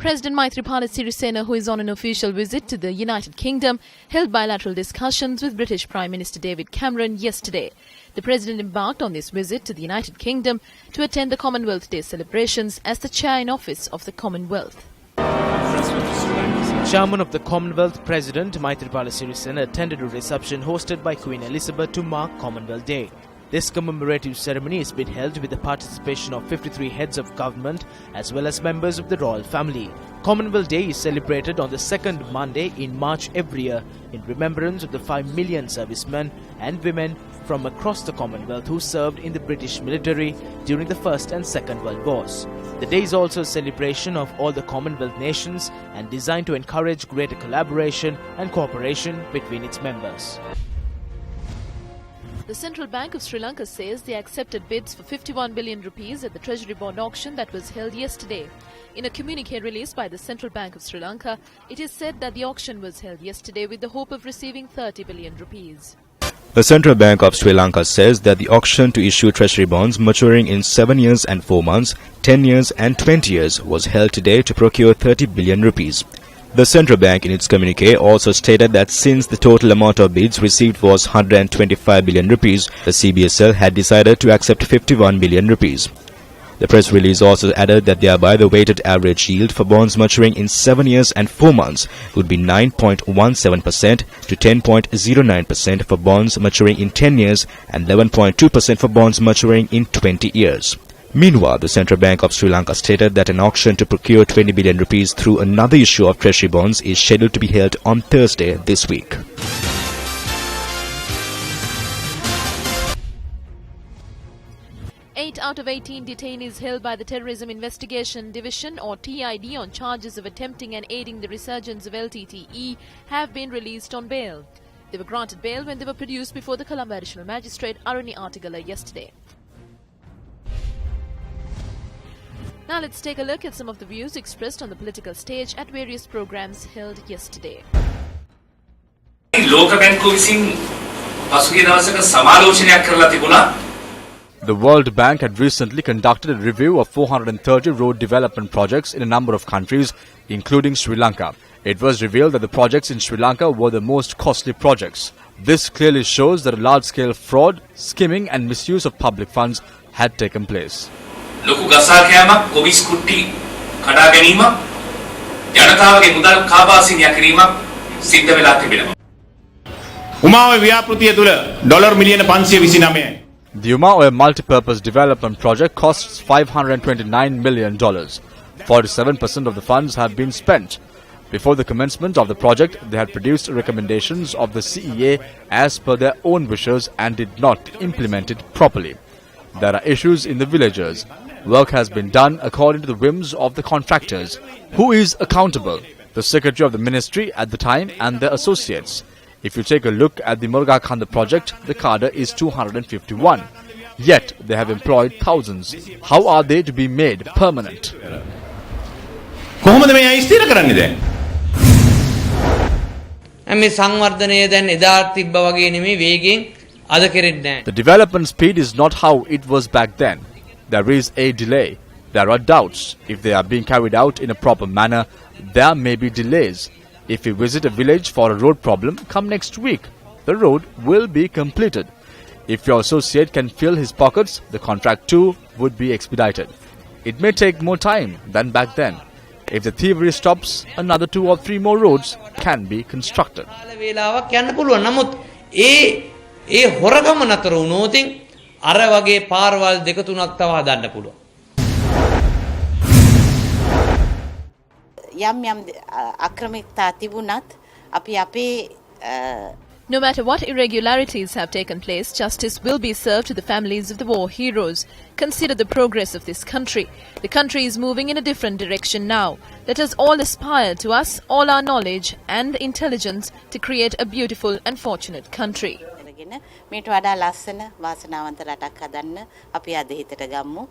President Maithripala Sirisena, who is on an official visit to the United Kingdom, held bilateral discussions with British Prime Minister David Cameron yesterday. The President embarked on this visit to the United Kingdom to attend the Commonwealth Day celebrations as the chair in office of the Commonwealth. Chairman of the Commonwealth, President Maithripala Sirisena attended a reception hosted by Queen Elizabeth to mark Commonwealth Day. This commemorative ceremony has been held with the participation of 53 heads of government as well as members of the royal family. Commonwealth Day is celebrated on the second Monday in March every year in remembrance of the 5 million servicemen and women from across the Commonwealth who served in the British military during the First and Second World Wars. The day is also a celebration of all the Commonwealth nations and designed to encourage greater collaboration and cooperation between its members. The Central Bank of Sri Lanka says they accepted bids for 51 billion rupees at the Treasury bond auction that was held yesterday. In a communique released by the Central Bank of Sri Lanka, it is said that the auction was held yesterday with the hope of receiving 30 billion rupees. The Central Bank of Sri Lanka says that the auction to issue Treasury bonds maturing in 7 years and 4 months, 10 years and 20 years was held today to procure 30 billion rupees. The Central Bank in its communique also stated that since the total amount of bids received was 125 billion rupees, the CBSL had decided to accept 51 billion rupees. The press release also added that thereby the weighted average yield for bonds maturing in 7 years and 4 months would be 9.17% to 10.09% for bonds maturing in 10 years and 11.2% for bonds maturing in 20 years. Meanwhile, the Central Bank of Sri Lanka stated that an auction to procure 20 billion rupees through another issue of Treasury bonds is scheduled to be held on Thursday this week. Eight out of 18 detainees held by the Terrorism Investigation Division or TID on charges of attempting and aiding the resurgence of LTTE have been released on bail. They were granted bail when they were produced before the Colombo Additional Magistrate Aruni Artigala yesterday. Now let's take a look at some of the views expressed on the political stage at various programs held yesterday. The World Bank had recently conducted a review of 430 road development projects in a number of countries, including Sri Lanka. It was revealed that the projects in Sri Lanka were the most costly projects. This clearly shows that a large-scale fraud, skimming and misuse of public funds had taken place. ලොකු ගසා කෑමක් කොවිස් කුට්ටි කඩා ගැනීමක් ජනතාවගේ මුදල් කාබාසිනිය කිරීමක් සිද්ධ වෙලා තිබෙනවා. උමාවේ ව්‍යාපෘතිය තුල ඩොලර් මිලියන 529යි. The Umaoy multi-purpose development project costs $529 million. 47% of the funds have been spent. Before the commencement of the project, they had produced recommendations of the CEA as per their own wishes and did not implement it properly. There are issues in the villages. Work has been done according to the whims of the contractors. Who is accountable? The Secretary of the Ministry at the time and their associates. If you take a look at the Murugakhanda project, the cadre is 251. Yet they have employed thousands. How are they to be made permanent? කොහොමද මේ අය ස්ථිර කරන්නේ දැන්? මේ සංවර්ධනය දැන් එදාට තිබ්බ වගේ නෙමෙයි වේගෙන් අද කෙරෙන්නේ නැහැ. The development speed is not how it was back then. There is a delay. There are doubts. If they are being carried out in a proper manner, there may be delays. If you visit a village for a road problem, come next week. The road will be completed. If your associate can fill his pockets, the contract too would be expedited. It may take more time than back then. If the thievery stops, another 2 or 3 more roads can be constructed. වේලාවක් යන්න පුළුවන්. නමුත් ඒ හොරගම නතර වුණොතින් අර වගේ පාරවල් දෙක තුනක් තව හදන්න පුළුවන්. යම් අක්‍රමිකතා තිබුණත් අපි අපේ No matter what irregularities have taken place, justice will be served to the families of the war heroes. Consider the progress of this country. The country is moving in a different direction now. Let us all aspire to us, all our knowledge and intelligence to create a beautiful and fortunate country. මේට වඩා ලස්සන වාසනාවන්ත රටක් හදන්න අපි අද හිතට ගම්මු.